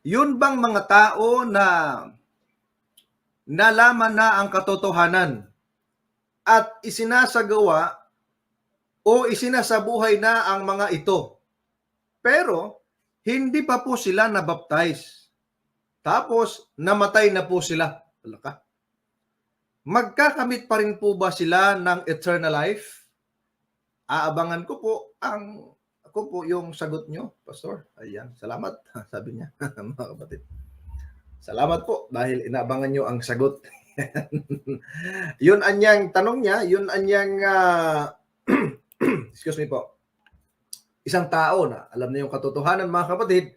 Yun bang mga tao na nalaman na ang katotohanan at isinasagawa o isinasabuhay na ang mga ito, pero hindi pa po sila nabaptize. Tapos namatay na po sila. Magkakamit pa rin po ba sila ng eternal life? Aabangan ko po yung sagot nyo, Pastor. Ayan, salamat, sabi niya, mga kapatid. Salamat po dahil inaabangan nyo ang sagot. Yun anyang tanong niya, yun anyang excuse me po. Isang tao na alam na yung katotohanan, mga kapatid,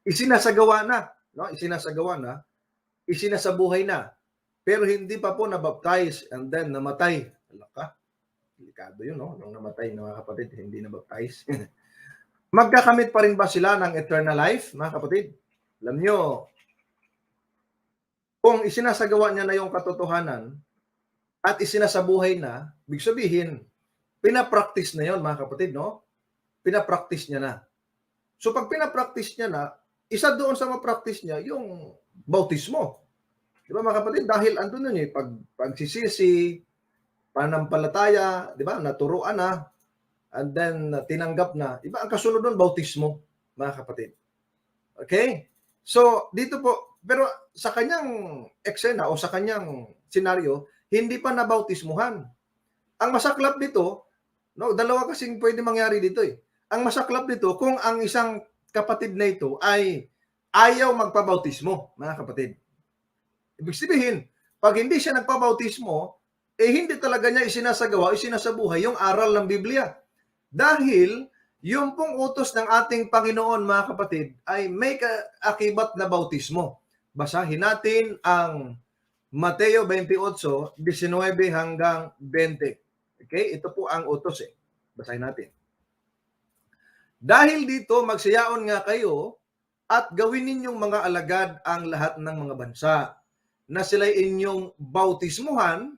isinasagawa na, no? Isinasabuhay na. Pero hindi pa po na-baptize and then namatay. Delikado yun, no? Nung namatay, mga kapatid, hindi na-baptize. Magkakamit pa rin ba sila ng eternal life, mga kapatid? Alam nyo, kung isinasagawa niya na yung katotohanan at isinasabuhay na, ibig sabihin, pinapractice na yon, mga kapatid, no? Pinapractice niya na. So pag pinapractice niya na, isa doon sa ma-practice niya, yung bautismo. Di ba, mga kapatid? Dahil andun yun pagsisisi, panampalataya, di ba? Naturuan na, and then tinanggap na. Di ba, ang kasunod doon, bautismo, mga kapatid. Okay? So, dito po, pero sa kanyang eksena o sa kanyang senaryo, hindi pa nabautismuhan. Ang masaklap dito, no, dalawa kasing pwede mangyari dito eh. Ang masaklap dito, kung ang isang kapatid na ito ay ayaw magpabautismo, mga kapatid. Ibig sabihin, pag hindi siya nagpabautismo, hindi talaga niya isinasagawa, isinasabuhay yung aral ng Biblia. Dahil, yung pong utos ng ating Panginoon, mga kapatid, ay may akibat na bautismo. Basahin natin ang Mateo 28, 19 hanggang 20. Okay? Ito po ang utos eh. Basahin natin. Dahil dito, magsiyaon nga kayo at gawin ninyong mga alagad ang lahat ng mga bansa na sila'y inyong bautismuhan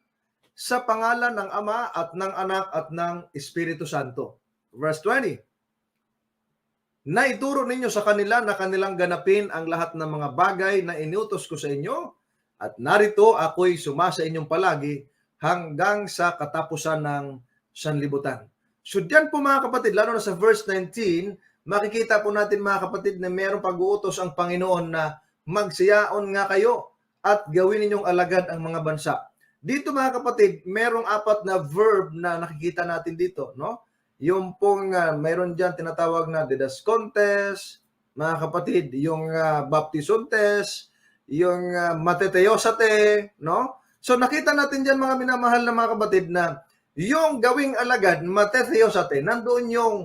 sa pangalan ng Ama at ng Anak at ng Espiritu Santo. Verse 20. Na ituro ninyo sa kanila na kanilang ganapin ang lahat ng mga bagay na inutos ko sa inyo, at narito ako'y sumasa inyong palagi hanggang sa katapusan ng sanlibutan. So diyan po, mga kapatid, lalo na sa verse 19, makikita po natin, mga kapatid, na mayroong pag-uutos ang Panginoon na magsiyaon nga kayo at gawin ninyong alagad ang mga bansa. Dito, mga kapatid, mayroong 4 na verb na nakikita natin dito, no? Yung pong mayroon diyan tinatawag na didascontes, mga kapatid, yung baptisontes, yung mateteosate, no? So nakita natin diyan, mga minamahal na mga kapatid, na yung gawing alagad, mateteosate, nandoon yung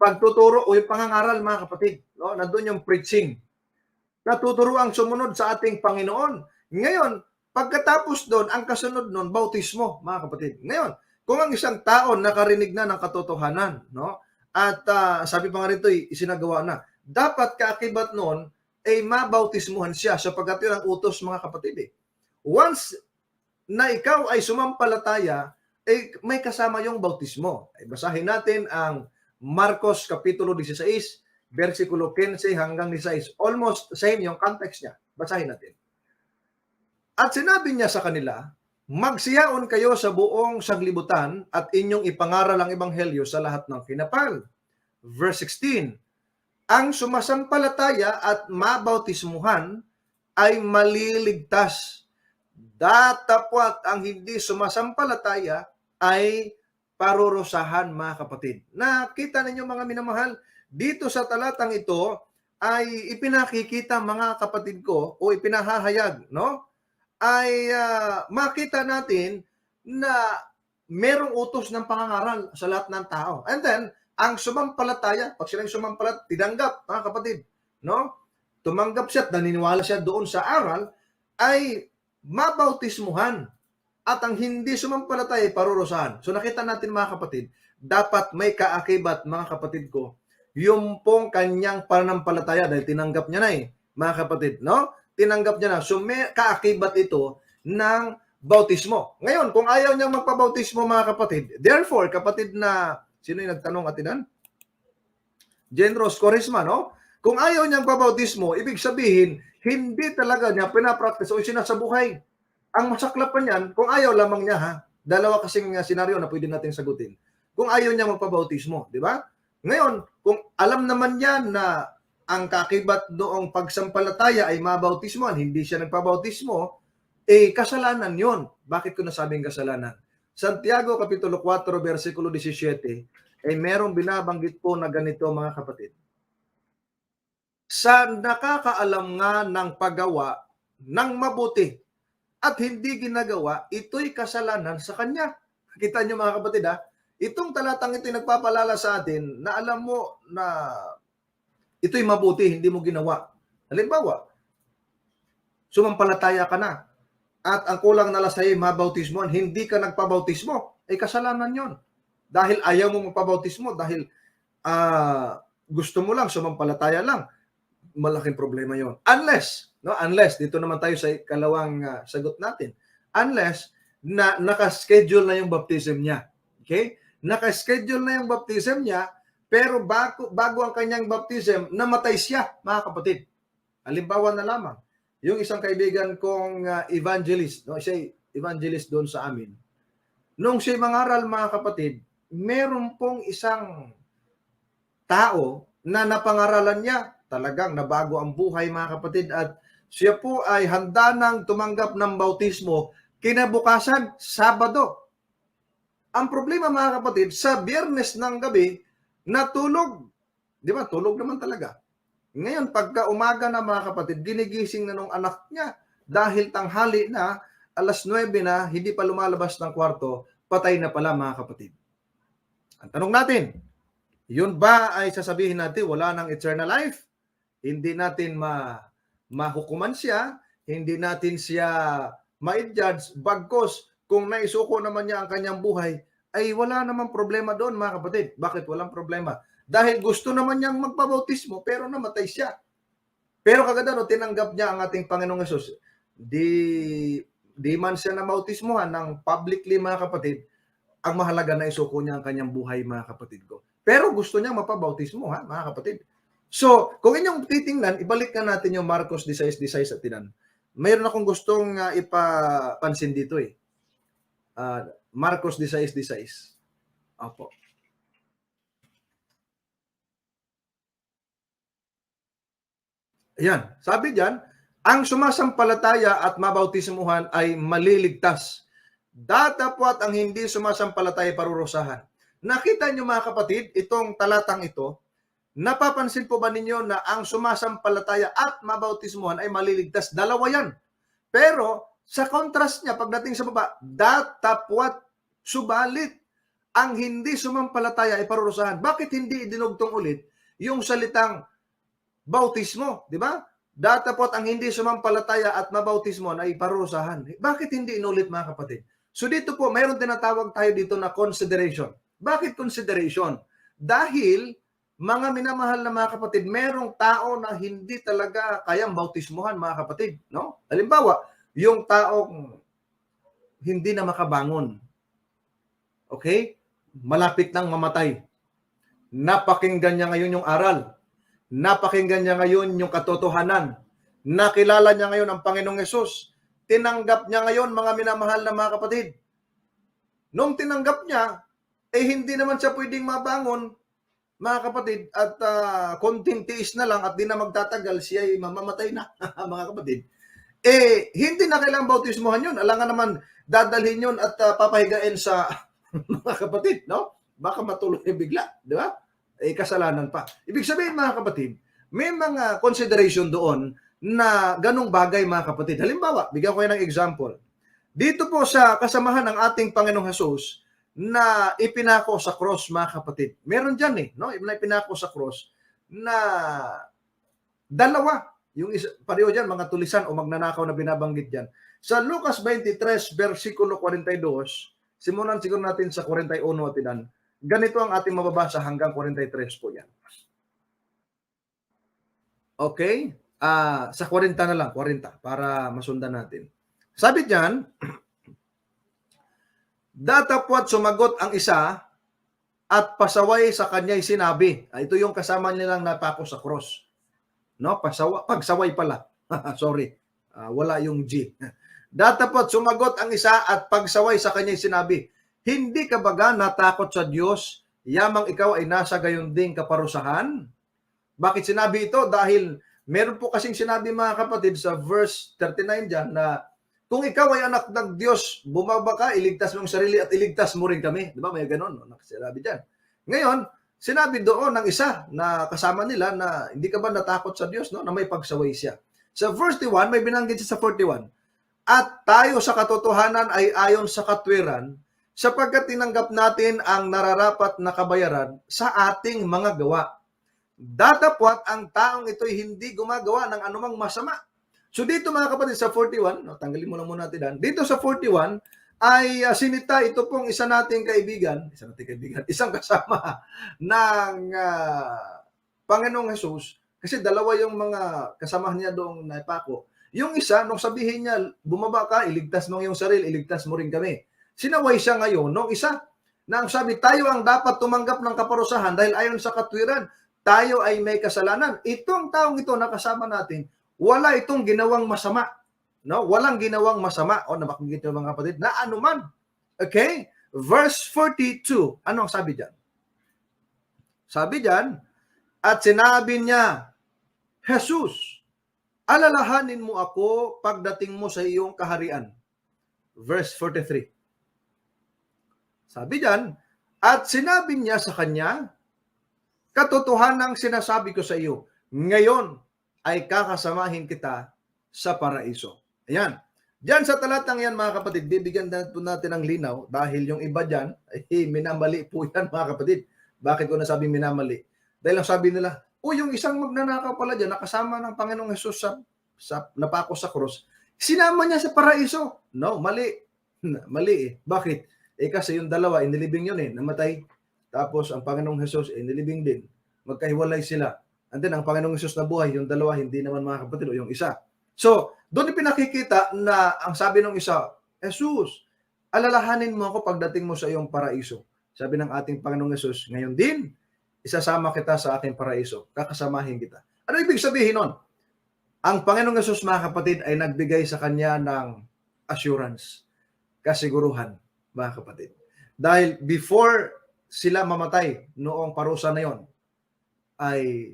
pagtuturo o yung pangangaral, mga kapatid, no? Nandoon yung preaching. Natuturo ang sumunod sa ating Panginoon. Ngayon, pagkatapos doon, ang kasunod doon, bautismo, mga kapatid. Ngayon, kung ang isang tao nakarinig na ng katotohanan, no? At sabi pa nga rito, isinagawa na, dapat kaakibat noon ay mabautismuhan siya sapagkat yun ang utos, mga kapatid. Once na ikaw ay sumampalataya, may kasama yung bautismo. Basahin natin ang Marcos Kapitulo 16, versikulo 15 hanggang 16. Almost same yung context niya. Basahin natin. At sinabi niya sa kanila, magsiyaon kayo sa buong sanglibutan at inyong ipangaral ang ebanghelyo sa lahat ng kinapal. Verse 16, ang sumasampalataya at mabautismuhan ay maliligtas. Datapwat ang hindi sumasampalataya ay parurusahan, mga kapatid. Nakita ninyo, mga minamahal, dito sa talatang ito ay ipinakikita, mga kapatid ko, o ipinahahayag, no? Ay makita natin na merong utos ng pangangaral sa lahat ng tao. And then, ang sumampalataya, pag silang sumampalat, tinanggap, mga kapatid, no? Tumanggap siya at naniniwala siya doon sa aral, ay mabautismuhan. At ang hindi sumampalataya ay parurusahan. So nakita natin, mga kapatid, dapat may kaakibat, mga kapatid ko, yung pong kanyang pananampalataya dahil tinanggap niya na mga kapatid, no? Tinanggap niya na. So may kaakibat ito ng bautismo. Ngayon, kung ayaw niyang magpabautismo, mga kapatid, therefore, kapatid na, sino yung nagtanong, atinan? Jen Rose Corisma, no? Kung ayaw niyang pabautismo, ibig sabihin, hindi talaga niya pinapractice o sinasabuhay. Ang masaklap pa niyan, kung ayaw lamang niya ha, dalawa kasing senaryo na pwede natin sagutin. Kung ayaw niya magpabautismo, di ba? Ngayon, kung alam naman niya na ang kakibat noong pagsampalataya ay mabautismoan, hindi siya nagpabautismo, kasalanan yon. Bakit ko nasabing kasalanan? Santiago Kapitulo 4, versikulo 17, ay merong binabanggit po na ganito mga kapatid. Sa nakakaalam nga ng paggawa ng mabuti at hindi ginagawa, ito'y kasalanan sa kanya. Kita niyo mga kapatid ha? Itong talatang ito'y nagpapalala sa atin na alam mo na ito'y mabuti, hindi mo ginawa. Halimbawa, sumampalataya ka na at ang kulang na lang sa'yo ay mabautismoan, hindi ka nagpabautismo, ay kasalanan yon. Dahil ayaw mo magpabautismo, dahil gusto mo lang, sumampalataya lang, malaking problema yon. Unless, dito naman tayo sa kalawang sagot natin, unless na nakaschedule na yung baptism niya. Okay? Nakaschedule na yung baptism niya, pero bago ang kanyang baptism, namatay siya, mga kapatid. Halimbawa na lamang, yung isang kaibigan kong evangelist, no, siya evangelist doon sa amin. Nung siya mangaral, mga kapatid, meron pong isang tao na napangaralan niya, talagang nabago ang buhay, mga kapatid, at siya po ay handa nang tumanggap ng bautismo kinabukasan, Sabado. Ang problema, mga kapatid, sa Biyernes ng gabi, natulog. Di ba? Tulog naman talaga. Ngayon, pagka umaga na, mga kapatid, ginigising na nung anak niya dahil tanghali na, alas 9 na, hindi pa lumalabas ng kwarto, patay na pala, mga kapatid. Ang tanong natin, yun ba ay sasabihin natin wala nang eternal life? Hindi natin mahukuman siya, hindi natin siya ma-judge, bagkos kung naisuko naman niya ang kanyang buhay, ay wala namang problema doon, mga kapatid. Bakit walang problema? Dahil gusto naman niyang magpabautismo, pero namatay siya. Pero kagad tinanggap niya ang ating Panginoong Hesus. Di man siya na bautismohan ng publicly, mga kapatid, ang mahalaga na isuko niya ang kanyang buhay, mga kapatid ko. Pero gusto niya mapabautismo, ha, mga kapatid. So, kung inyong titingnan, ibalik na natin yung Marcos 16:16 at tinan. Mayroon akong gustong ipapansin dito eh. Marcos 16:16. Opo. Ayan, sabi diyan, ang sumasampalataya at mabautismuhan ay maliligtas. Datapwat ang hindi sumasampalataya parurusahan. Nakita niyo, mga kapatid, itong talatang ito, napapansin po ba ninyo na ang sumasampalataya at mabautismuhan ay maliligtas? Dalawa yan. Pero sa contrast niya, pagdating sa baba, datapwat, subalit, ang hindi sumampalataya ay parurusahan. Bakit hindi idinugtong ulit yung salitang bautismo, di ba? Datapwat ang hindi sumampalataya at mabautismo ay parurusahan. Bakit hindi inulit, mga kapatid? So dito po, mayroon tinatawag tayo dito na consideration. Bakit consideration? Dahil, mga minamahal na mga kapatid, merong tao na hindi talaga kayang bautismuhan, mga kapatid. No? Halimbawa, yung taong hindi na makabangon. Okay? Malapit nang mamatay. Napakinggan niya ngayon yung aral. Napakinggan niya ngayon yung katotohanan. Nakilala niya ngayon ang Panginoong Hesus. Tinanggap niya ngayon, mga minamahal na mga kapatid. Nung tinanggap niya, hindi naman siya pwedeng mabangon, mga kapatid, at konting tiis na lang at di na magtatagal, siya ay mamamatay na, mga kapatid. Hindi na kailangang bautismohan yun. Alangan naman dadalhin yun at papahigain sa mga kapatid, no? Baka matuloy bigla, di ba? Kasalanan pa. Ibig sabihin, mga kapatid, may mga consideration doon na ganong bagay, mga kapatid. Halimbawa, bigyan ko kayo ng example. Dito po sa kasamahan ng ating Panginoong Hesus na ipinako sa cross, mga kapatid. Meron dyan no? Ipinako sa cross na dalawa. Yung isa, pareho dyan, mga tulisan o magnanakaw na binabanggit dyan. Sa Lucas 23, versikulo 42, simulan siguro natin sa 41 at ilan. Ganito ang ating mababasa hanggang 43 po yan. Okay? Sa 40 na lang, 40, para masundan natin. Sabi diyan, datapwat sumagot ang isa at pasaway sa kanya'y sinabi. Ito yung kasama nilang napako sa cross. no? Pagsaway pala. Sorry. Wala yung G. Datapot sumagot ang isa at pagsaway sa kanya sinabi, hindi ka baga natakot sa Diyos, yamang ikaw ay nasa gayon ding kaparusahan? Bakit sinabi ito? Dahil meron po kasing sinabi mga kapatid sa verse 39 dyan na kung ikaw ay anak ng Diyos, bumaba ka, iligtas mo ang sarili at iligtas mo rin kami. Di ba? May ganon, no? Sinabi dyan. Ngayon, sinabi doon ng isa na kasama nila na hindi ka ba natakot sa Diyos, no? Na may pagsaway siya. Sa verse 41, may binanggit siya sa 41, at tayo sa katotohanan ay ayon sa katwiran, sapagkat tinanggap natin ang nararapat na kabayaran sa ating mga gawa. Datapwat ang taong ito'y hindi gumagawa ng anumang masama. So dito mga kapatid sa 41, no, tanggalin mo lang muna natin. Dito sa 41 ay sinita ito pong isang kasama ng Panginoong Jesus, kasi dalawa yung mga kasama niya doong naipako. Yung isa, nung sabihin niya, bumaba ka, iligtas mo yung sarili, iligtas mo rin kami. Sinaway siya ngayon, nung isa, na ang sabi, tayo ang dapat tumanggap ng kaparusahan dahil ayon sa katwiran, tayo ay may kasalanan. Itong taong ito na kasama natin, wala itong ginawang masama. No? Walang ginawang masama. O, nabakanggit yung mga kapatid, na anuman. Okay? Verse 42, ano ang sabi dyan? Sabi dyan, at sinabi niya, Jesus, alalahanin mo ako pagdating mo sa iyong kaharian. Verse 43. Sabi dyan, at sinabi niya sa kanya, katotohanang sinasabi ko sa iyo, ngayon ay kakasamahin kita sa paraiso. Ayan. Diyan sa talatang yan mga kapatid, bibigyan natin ng linaw dahil yung iba dyan, minamali po yan mga kapatid. Bakit ko nasabi minamali? Dahil ang sabi nila, yung isang magnanakaw pala dyan, nakasama ng Panginoong Jesus sa napako sa krus, sinama niya sa paraiso. No, mali. Mali eh. Bakit? Kasi yung dalawa, inilibing yun namatay. Tapos ang Panginoong Jesus, inilibing din. Magkahiwalay sila. And then ang Panginoong Jesus na buhay, yung dalawa, hindi naman mga kapatid, o yung isa. So, doon ipinakikita na ang sabi ng isa, Jesus, alalahanin mo ako pagdating mo sa iyong paraiso. Sabi ng ating Panginoong Jesus, ngayon din, isasama kita sa aking paraiso. Kakasamahin kita. Ano ibig sabihin nun? Ang Panginoong Jesus, mga kapatid, ay nagbigay sa kanya ng assurance, kasiguruhan, mga kapatid. Dahil before sila mamatay noong parusa na yon, ay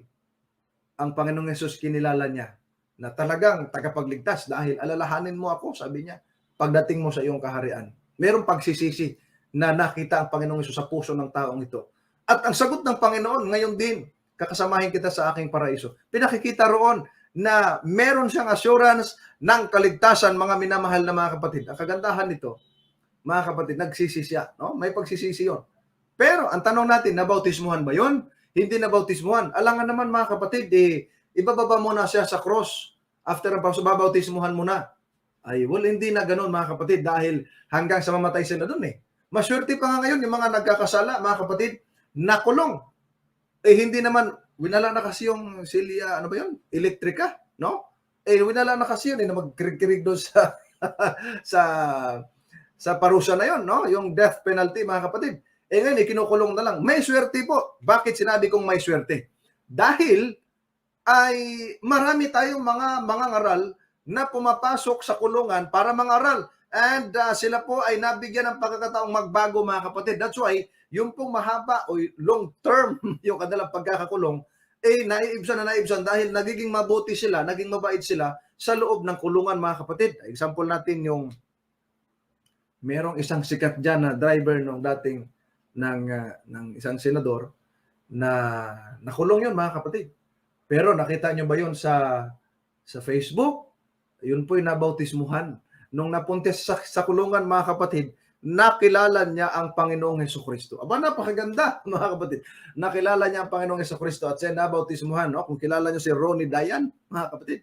ang Panginoong Jesus kinilala niya na talagang tagapagligtas dahil alalahanin mo ako, sabi niya, pagdating mo sa iyong kaharian. Merong pagsisisi na nakita ang Panginoong Jesus sa puso ng taong ito. At ang sagot ng Panginoon, ngayon din, kakasamahin kita sa aking paraiso. Pinakikita roon na meron siyang assurance ng kaligtasan, mga minamahal na mga kapatid. Ang kagandahan nito, mga kapatid, nagsisi siya. No? May pagsisisi yun. Pero ang tanong natin, nabautismuhan ba yun? Hindi nabautismuhan. Alangan naman mga kapatid, ibababa mo na siya sa cross. After ang babautismuhan mo na. Ay, hindi na ganun mga kapatid dahil hanggang sa mamatay sila dun Maswerte pa nga ngayon yung mga nagkakasala, mga kapatid, nakulong. Hindi naman, winala na kasi yung silya, elektrika, no? Winala na kasi yun, na magkirig-kirig doon sa, sa parusa na yun, no? Yung death penalty, mga kapatid. Ngayon, kinukulong na lang. May swerte po. Bakit sinabi kong may swerte? Dahil ay marami tayong mga ngaral na pumapasok sa kulungan para mangaral. And sila po ay nabigyan ng pagkakataong magbago, mga kapatid. That's why, yung pong mahaba o long term, yung kanilang pagkakakulong, naiibsan dahil nagiging mabuti sila, naging mabait sila sa loob ng kulungan, mga kapatid. Example natin yung merong isang sikat dyan na driver nung dating ng isang senador na nakulong yun, mga kapatid. Pero nakita nyo ba yun sa Facebook? Yun po yung nabautismuhan. Nung napuntis sa kulungan, mga kapatid, nakilala niya ang Panginoong Hesukristo. Aba, napakaganda, mga kapatid. Nakilala niya ang Panginoong Hesukristo at siya nabautismuhan. No? Kung kilala niyo si Ronnie Dayan, mga kapatid,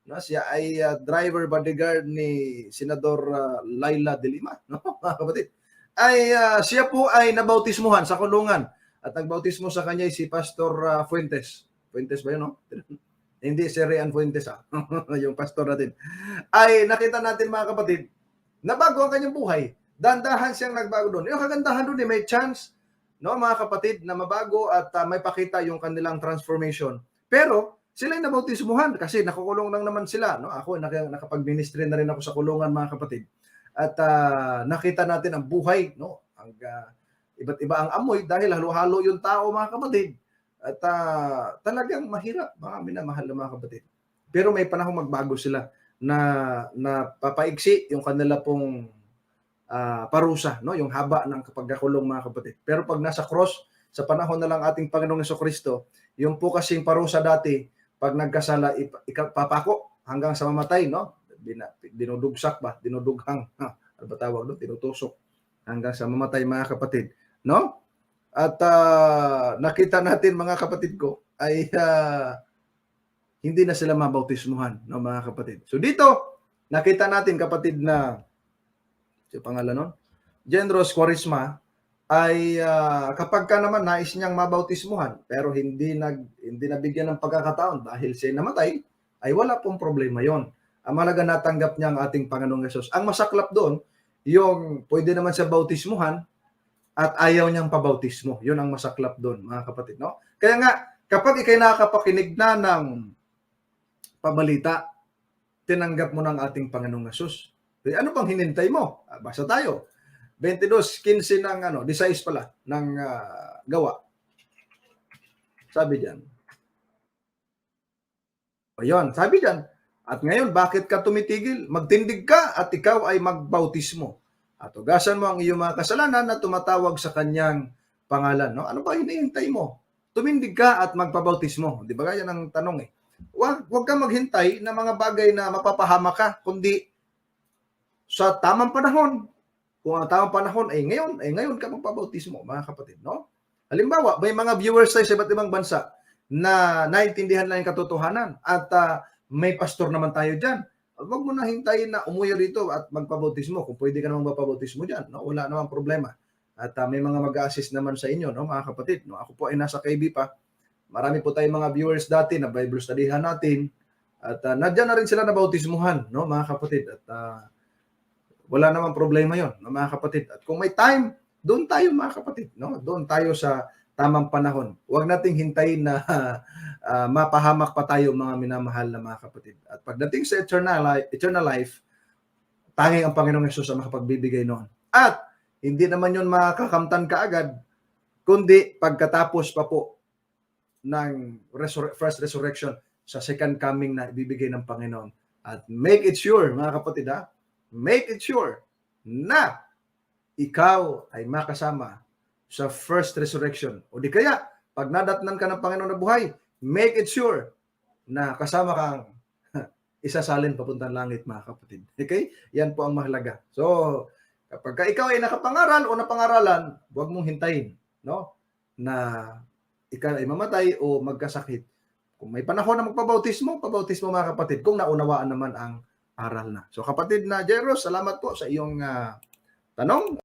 no? Siya ay driver bodyguard ni Senador Laila de Lima. No? Mga kapatid. Siya po ay nabautismuhan sa kulungan. At nagbautismo sa kanya si Pastor Fuentes. Fuentes ba yun, no? Hindi, si Rian Fuentes, yung pastor natin. Ay nakita natin, mga kapatid, nabago ang kanyang buhay. Dandahan siyang nagbago doon. Yung kagandahan doon, may chance, no, mga kapatid, na mabago at may pakita yung kanilang transformation. Pero, Sila ay nabautismuhan kasi nakukulong lang naman sila. No? Ako, nakapag-ministry na rin ako sa kulungan, mga kapatid. At nakita natin ang buhay, no? Ang iba't iba ang amoy dahil halo-halo yung tao, mga kapatid. At talagang mahirap, mga minamahal na mga kapatid. Pero may panahong magbago sila na papaigsi yung kanila pong parusa, no? Yung haba ng pagkakulong, mga kapatid. Pero pag nasa cross, sa panahon na lang ating Panginoong Jesucristo, yung po kasing parusa dati, pag nagkasala, papako hanggang sa mamatay, no? Dinudugsak ba? Dinudughang, ano ba tawag doon? Tinutusok hanggang sa mamatay, mga kapatid, no? At nakita natin, mga kapatid ko, ay hindi na sila mabautismuhan, no, mga kapatid. So dito, nakita natin, kapatid, na yung pangalan nun, Genros Quaresma, ay kapag ka naman nais niyang mabautismuhan pero hindi nabigyan ng pagkakataon dahil siya namatay, ay wala pong problema yon. Ang mahalaga, natanggap niya ang ating Panginoong Hesus. Ang masaklap doon, yung pwede naman siya bautismuhan at ayaw niyang pabautismo. Yun ang masaklap doon, mga kapatid, no? Kaya nga, kapag ikay nakakapakinig na ng pabalita, tinanggap mo ng ating Panginoong Hesus. Ano pang hinintay mo? Basta tayo. 22:15 ng 16 pala ng Gawa. Sabi diyan. Ayun, sabi diyan. At ngayon, bakit ka tumitigil? Magtindig ka at ikaw ay magbautismo. At ugasan mo ang iyong mga kasalanan na tumatawag sa kanyang pangalan. No? Ano ba hinihintay mo? Tumindig ka at magpabautismo. Di ba? Yan ang tanong eh. Huwag kang maghintay na mga bagay na mapapahama ka, kundi sa tamang panahon. Kung ang tamang panahon ay ngayon ka magpabautismo, mga kapatid, no? Halimbawa, may mga viewers sa iba't ibang bansa na naintindihan lang yung katotohanan at may pastor naman tayo dyan. Huwag mo na hintayin na umuwi rito at magpabautismo. Kung pwede ka naman magpabautismo dyan, no? Wala namang problema. At may mga mag-a-assist naman sa inyo, no, mga kapatid. No? Ako po ay nasa KB pa. Marami po tayong mga viewers dati na Bible studyhan natin. At nadyan na rin sila na bautismuhan, no, mga kapatid. At wala namang problema yon, no, mga kapatid. At kung may time, doon tayo, mga kapatid, no? Doon tayo sa tamang panahon. Huwag nating hintayin na mapahamak pa tayo, mga minamahal na mga kapatid. At pagdating sa eternal life, tanging ang Panginoong Hesus ang makapagbibigay noon. At hindi naman yon makakamtan kaagad, kundi pagkatapos pa po ng first resurrection, sa second coming na ibibigay ng Panginoon. At make it sure, mga kapatid, make it sure na ikaw ay makasama sa first resurrection. O di kaya, pag nadatnan ka ng Panginoon na buhay, make it sure na kasama kang isasalin papuntang langit, mga kapatid. Okay? Yan po ang mahalaga. So, kapag ikaw ay nakapangaral o napangaralan, huwag mong hintayin, no? Na ikaw ay mamatay o magkasakit. Kung may panahon na pabautismo, mga kapatid, kung naunawaan naman ang aral na. So kapatid na Jeros, salamat po sa iyong tanong.